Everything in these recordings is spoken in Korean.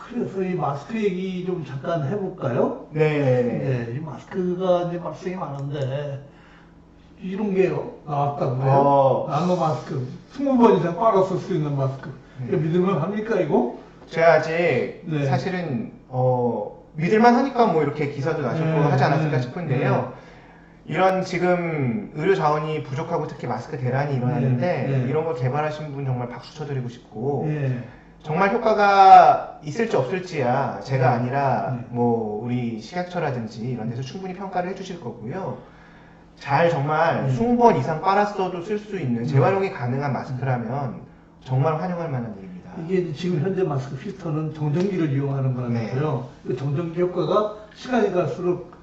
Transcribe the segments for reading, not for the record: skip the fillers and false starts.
그래서 이 마스크 얘기 좀 잠깐 해볼까요? 네. 네, 이 마스크가 이제 발생이 많은데 이런 게 나왔다고요? 나노 마스크 20번 이상 빨아 쓸 수 있는 마스크. 이거 믿을만 합니까 이거? 제가 아직 네. 사실은 믿을만 하니까 뭐 이렇게 기사도 나셨고 하지 않았을까 싶은데요. 이런 지금 의료 자원이 부족하고 특히 마스크 대란이 일어나는데 이런 걸 개발하신 분 정말 박수 쳐드리고 싶고 정말 효과가 있을지 없을지야 제가 아니라 뭐 우리 식약처라든지 이런 데서 충분히 평가를 해주실 거고요. 잘 정말 20번 이상 빨았어도 쓸 수 있는 재활용이 가능한 마스크라면 정말 환영할 만한 일입니다. 이게 지금 현재 마스크 필터는 정전기를 이용하는 거라면서요. 그 정전기 효과가 시간이 갈수록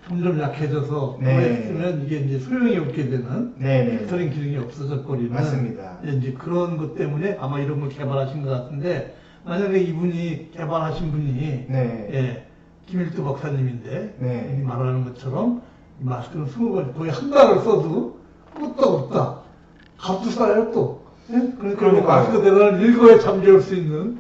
점점 약해져서 오래 쓰면 이게 이제 소용이 없게 되는 필터링 기능이 없어져 버리는 맞습니다. 이제 그런 것 때문에 아마 이런 걸 개발하신 것 같은데 만약에 이분이 개발하신 분이 김일두 박사님인데 이 말하는 것처럼 이 마스크는 20번 거의 한 달을 써도 끄떡없다. 값도 싸요 또. 그러니까 마스크 대란을 일거에 잠재울 수 있는.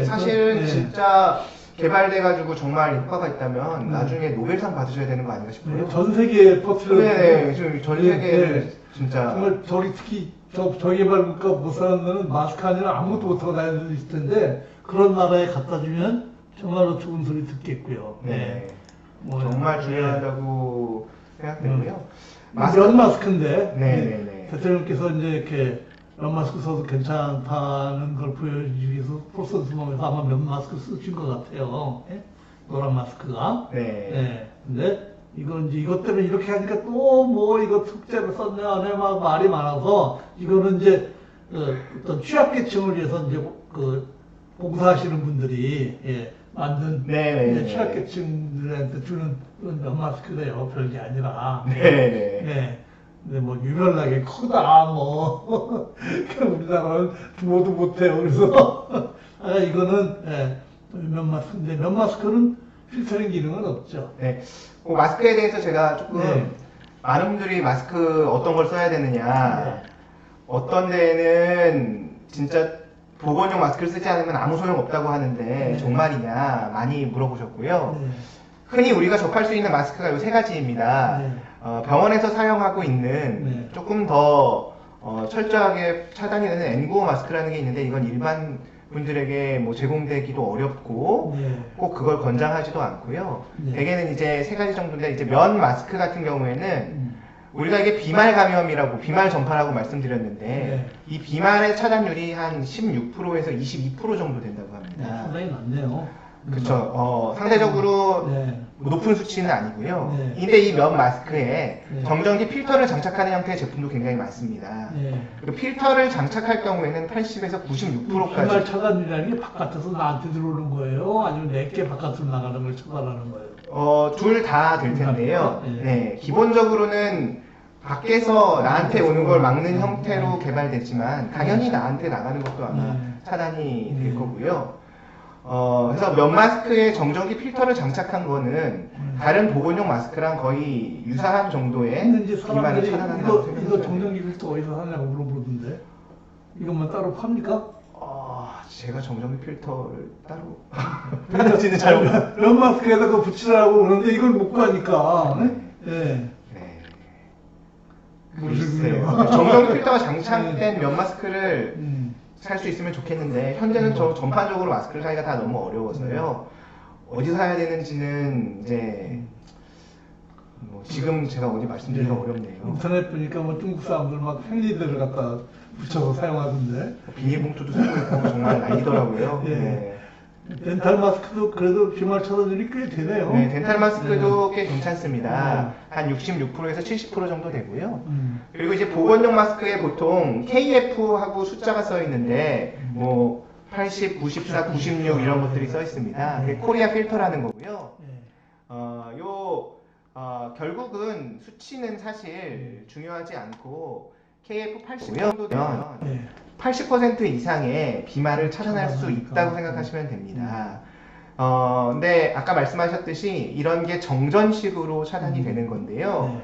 사실 진짜 개발돼가지고 정말 효과가 있다면 나중에 노벨상 받으셔야 되는 거 아닌가 싶어요. 전 세계에 퍼트려. 지금 전 세계를 진짜 정말 특히 저희 개발국가 못 사는 데는 마스크 아니라 아무것도 못하고 다니는 데도 있을 텐데 그런 나라에 갖다 주면 정말로 좋은 소리 듣겠고요. 정말 중요하다고 생각되고요. 면 마스크인데 대통령께서 이제 이렇게 면 마스크 써도 괜찮다는 걸 보여주기 위해서 프로세스에서 아마 면 마스크 쓰신 것 같아요. 노란 마스크가. 근데 이것 때문에 이렇게 하니까 또 뭐 이거 특제로 썼냐 하네 막 말이 많아서 이거는 이제 어떤 취약계층을 위해서 이제 봉사하시는 분들이 만든 취약계층들한테 주는 그런 면 마스크래요. 별게 아니라. 근데 뭐 유별나게 크다 뭐 우리나라는 부모도 못해요. 그래서 이거는 면 마스크인데 면 마스크는 필터링 기능은 없죠. 그 마스크에 대해서 제가 조금 많은 분들이 마스크 어떤 걸 써야 되느냐 어떤 데는 진짜 보건용 마스크를 쓰지 않으면 아무 소용 없다고 하는데 정말이냐 많이 물어보셨고요. 흔히 우리가 접할 수 있는 마스크가 이 세 가지입니다. 병원에서 사용하고 있는 조금 더 철저하게 차단이 되는 N95 마스크라는 게 있는데 이건 일반 분들에게 뭐 제공되기도 어렵고 꼭 그걸 권장하지도 않고요. 대개는 이제 세 가지 정도인데 이제 면 마스크 같은 경우에는 우리가 이게 비말 감염이라고 비말 전파라고 말씀드렸는데 이 비말의 차단율이 한 16%에서 22% 정도 된다고 합니다. 상당히 낮네요. 그렇죠. 상대적으로 높은 수치는 아니고요. 근데 이 면 마스크에 정전기 필터를 장착하는 형태의 제품도 굉장히 많습니다. 그리고 필터를 장착할 경우에는 80에서 96%까지. 비말 차단이라는 게 바깥에서 나한테 들어오는 거예요? 아니면 내게 바깥으로 나가는 걸 차단하는 거예요? 둘 다 될 텐데요. 기본적으로는 밖에서 나한테 오는 걸 막는 형태로 개발됐지만 당연히 나한테 나가는 것도 아마 차단이 될 거고요. 그래서 면 마스크에 정전기 필터를 장착한 거는 다른 보건용 마스크랑 거의 유사한 정도의 비만을 차단한다고 생각합니다. 이거 정전기 필터 어디서 사냐고 물어보던데 이것만 따로 팝니까? 제가 정전기 필터를 따로 필터지는 잘 몰라요. 면 마스크에다가 붙이라고 그러는데 이걸 못 가니까. 글쎄요. 정전기 필터가 장착된 면 마스크를 살 수 있으면 좋겠는데 현재는 전반적으로 마스크를 사기가 다 너무 어려워서요. 어디 사야 되는지는 이제 지금 제가 어디 말씀드리기가 어렵네요. 인터넷 보니까 뭐 중국 사람들 막 팽리들을 갖다 붙여서 사용하던데. 비닐봉투도 쓰고 있고 정말 난리더라고요. 덴탈 마스크도 그래도 비말 차단율이 꽤 되네요. 덴탈 마스크도 꽤 괜찮습니다. 한 66%에서 70% 정도 되고요. 그리고 이제 보건용 마스크에 보통 KF하고 숫자가 써 있는데 뭐 80, 94, 96 이런 것들이 써 있습니다. 그게 코리아 필터라는 거고요. 결국은 수치는 사실 중요하지 않고 KF 80 정도 되면 80% 이상의 비말을 차단할 수 있다고 생각하시면 됩니다. 근데 아까 말씀하셨듯이 이런 게 정전식으로 차단이 되는 건데요.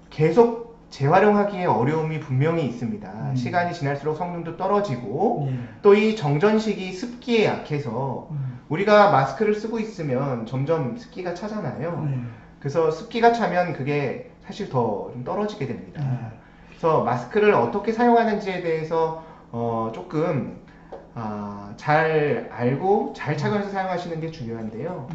계속 재활용하기에 어려움이 분명히 있습니다. 시간이 지날수록 성능도 떨어지고 또 이 정전식이 습기에 약해서 우리가 마스크를 쓰고 있으면 점점 습기가 차잖아요. 그래서 습기가 차면 그게 사실 더 좀 떨어지게 됩니다. 그래서 마스크를 어떻게 사용하는지에 대해서 조금 잘 알고 잘 착용해서 사용하시는 게 중요한데요.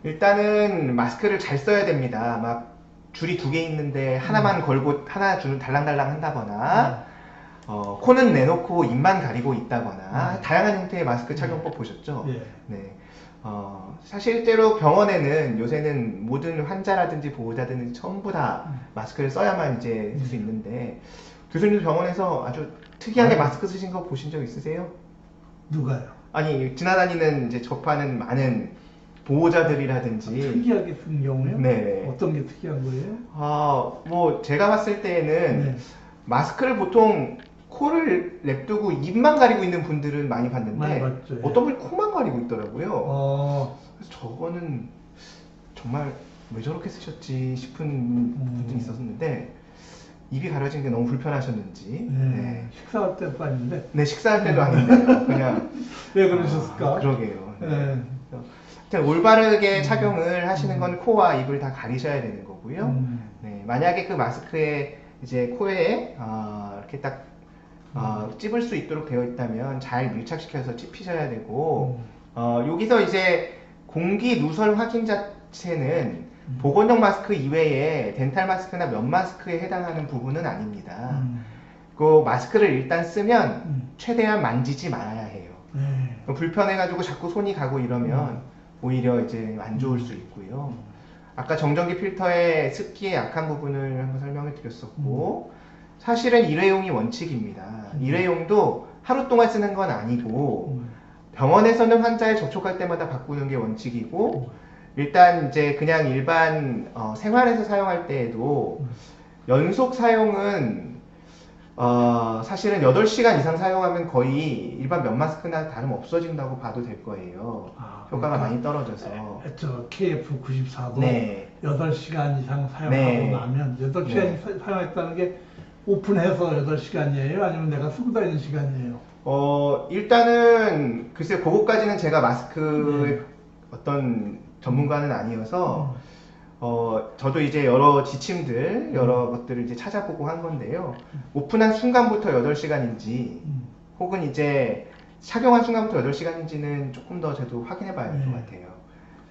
일단은 마스크를 잘 써야 됩니다. 막 줄이 2개 있는데 하나만 걸고 하나 줄 달랑달랑 한다거나 코는 내놓고 입만 가리고 있다거나 다양한 형태의 마스크 착용법 보셨죠? 네. 사실대로 병원에는 요새는 모든 환자라든지 보호자든지 전부 다 마스크를 써야만 이제 될 수 있는데 교수님도 병원에서 아주 특이하게 마스크 쓰신 거 보신 적 있으세요? 누가요? 아니 지나다니는 이제 접하는 많은 보호자들이라든지 특이하게 쓴 경우요? 네. 어떤 게 특이한 거예요? 뭐 제가 봤을 때에는 마스크를 보통 코를 냅두고 입만 가리고 있는 분들은 많이 봤는데 많이 봤죠, 예. 어떤 분이 코만 가리고 있더라고요. 네. 그래서 저거는 정말 왜 저렇게 쓰셨지 싶은 분들이 있었는데 입이 가려진 게 너무 불편하셨는지 네. 식사할 때도 아닌데. 네, 식사할 때도 아닌데 그냥 왜 그러셨을까? 그러게요. 네. 네. 하여튼 올바르게 착용을 하시는 건 코와 입을 다 가리셔야 되는 거고요. 네, 만약에 그 마스크에 이제 코에 이렇게 딱 찝을 수 있도록 되어 있다면 잘 밀착시켜서 찝히셔야 되고 여기서 이제 공기 누설 확인 자체는 보건용 마스크 이외에 덴탈 마스크나 면 마스크에 해당하는 부분은 아닙니다. 그 마스크를 일단 쓰면 최대한 만지지 말아야 해요. 불편해가지고 자꾸 손이 가고 이러면 오히려 이제 안 좋을 수 있고요. 아까 정전기 필터의 습기에 약한 부분을 한번 설명을 드렸었고 사실은 일회용이 원칙입니다. 일회용도 하루 동안 쓰는 건 아니고 병원에서는 환자에 접촉할 때마다 바꾸는 게 원칙이고 일단 이제 그냥 일반 생활에서 사용할 때에도 연속 사용은 사실은 8시간 이상 사용하면 거의 일반 면 마스크나 다름 없어진다고 봐도 될 거예요. 효과가 많이 떨어져서. 저 KF94도 네. 8시간 이상 사용하고 네. 나면 8시간 사용했다는 게 오픈해서 8시간이에요? 아니면 내가 쓰고 다니는 시간이에요? 일단은 글쎄요, 그거까지는 제가 마스크의 어떤 전문가는 아니어서 저도 이제 여러 지침들, 여러 것들을 이제 찾아보고 한 건데요. 오픈한 순간부터 8시간인지, 혹은 이제 착용한 순간부터 8시간인지는 조금 더 저도 확인해 봐야 될 것 같아요.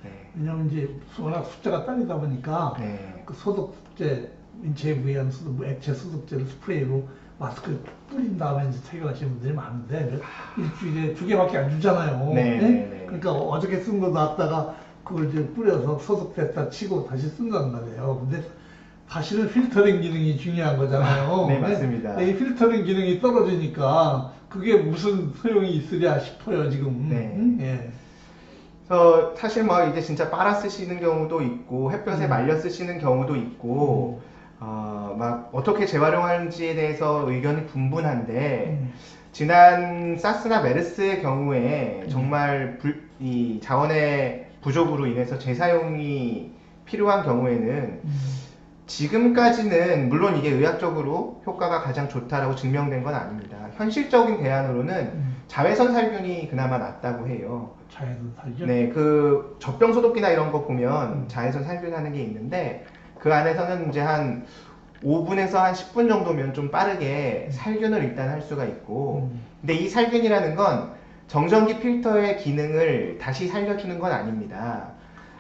네. 왜냐면 이제 워낙 숫자가 딸리다 보니까 그 소독제, 인체에 부위한 액체 소독제를 스프레이로 마스크 뿌린 다음에 이제 착용하시는 분들이 많은데 일주일에 2개밖에 안 주잖아요. 네? 그러니까 어저께 쓴 거 놨다가 그걸 이제 뿌려서 소독됐다 치고 다시 쓴단 말이에요. 근데 다시는 필터링 기능이 중요한 거잖아요. 네, 맞습니다. 이 필터링 기능이 떨어지니까 그게 무슨 소용이 있으랴 싶어요, 지금. 네. 그래서 사실 뭐 이제 진짜 빨아 쓰시는 경우도 있고 햇볕에 말려 쓰시는 경우도 있고 막 어떻게 재활용하는지에 대해서 의견이 분분한데 지난 사스나 메르스의 경우에 정말 이 자원의 부족으로 인해서 재사용이 필요한 경우에는 지금까지는 물론 이게 의학적으로 효과가 가장 좋다라고 증명된 건 아닙니다. 현실적인 대안으로는 자외선 살균이 그나마 낫다고 해요. 자외선 살균? 네, 그 젖병 소독기나 이런 거 보면 자외선 살균하는 게 있는데 그 안에서는 이제 한 5분에서 한 10분 정도면 좀 빠르게 살균을 일단 할 수가 있고 근데 이 살균이라는 건 정전기 필터의 기능을 다시 살려주는 건 아닙니다.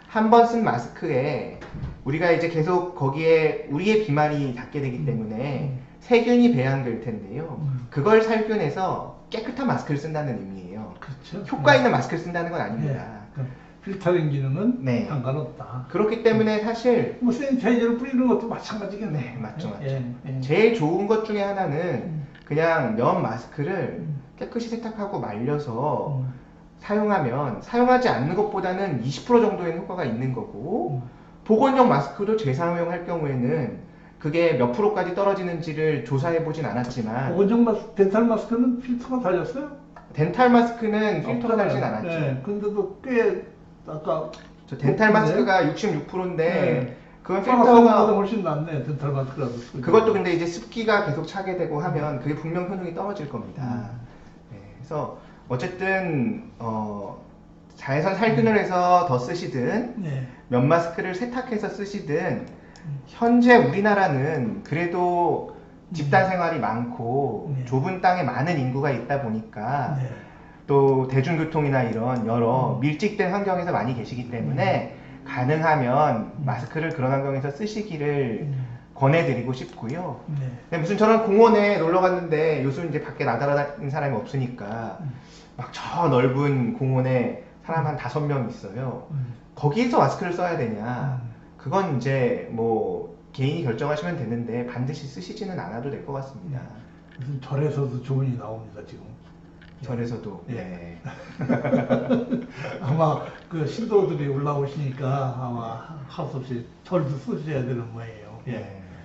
한 번 쓴 마스크에 우리가 이제 계속 거기에 우리의 비말이 닿게 되기 때문에 세균이 배양될 텐데요. 그걸 살균해서 깨끗한 마스크를 쓴다는 의미예요. 그렇죠. 효과 있는 마스크를 쓴다는 건 아닙니다. 필터링 기능은 상관없다. 그렇기 때문에 사실 뭐 세니타이저를 뿌리는 것도 마찬가지겠네. 네, 맞죠. 제일 좋은 것 중에 하나는 그냥 면 마스크를 깨끗이 세탁하고 말려서 사용하면 사용하지 않는 것보다는 20% 정도의 효과가 있는 거고 보건용 마스크도 재사용할 경우에는 그게 몇 프로까지 떨어지는지를 조사해 보진 않았지만 보건용 마스크, 덴탈 마스크는 필터가 달렸어요? 덴탈 마스크는 필터가 달진 않았죠. 네, 근데도 꽤 아까 저 덴탈 마스크가 66%인데 그건 필터가 필터가 훨씬 낫네. 덴탈 마스크라도. 그것도 근데 이제 습기가 계속 차게 되고 하면 그게 분명 효능이 떨어질 겁니다. 그래서 어쨌든 자외선 살균을 해서 더 쓰시든 네. 면 마스크를 세탁해서 쓰시든 현재 우리나라는 그래도 집단 생활이 많고 네. 좁은 땅에 많은 인구가 있다 보니까 네. 또 대중교통이나 이런 여러 밀집된 환경에서 많이 계시기 때문에 가능하면 마스크를 그런 환경에서 쓰시기를 권해드리고 싶고요. 네. 근데 무슨 저는 공원에 놀러 갔는데 요즘 이제 밖에 나다니는 사람이 없으니까 막 저 넓은 공원에 사람 한 5명 있어요. 거기에서 마스크를 써야 되냐? 그건 이제 뭐 개인이 결정하시면 되는데 반드시 쓰시지는 않아도 될 것 같습니다. 무슨 절에서도 조문이 나옵니다 지금. 절에서도. 예. 네. 아마 그 신도들이 올라오시니까 아마 할 수 없이 절도 쓰셔야 되는 모양이에요. 예. 네.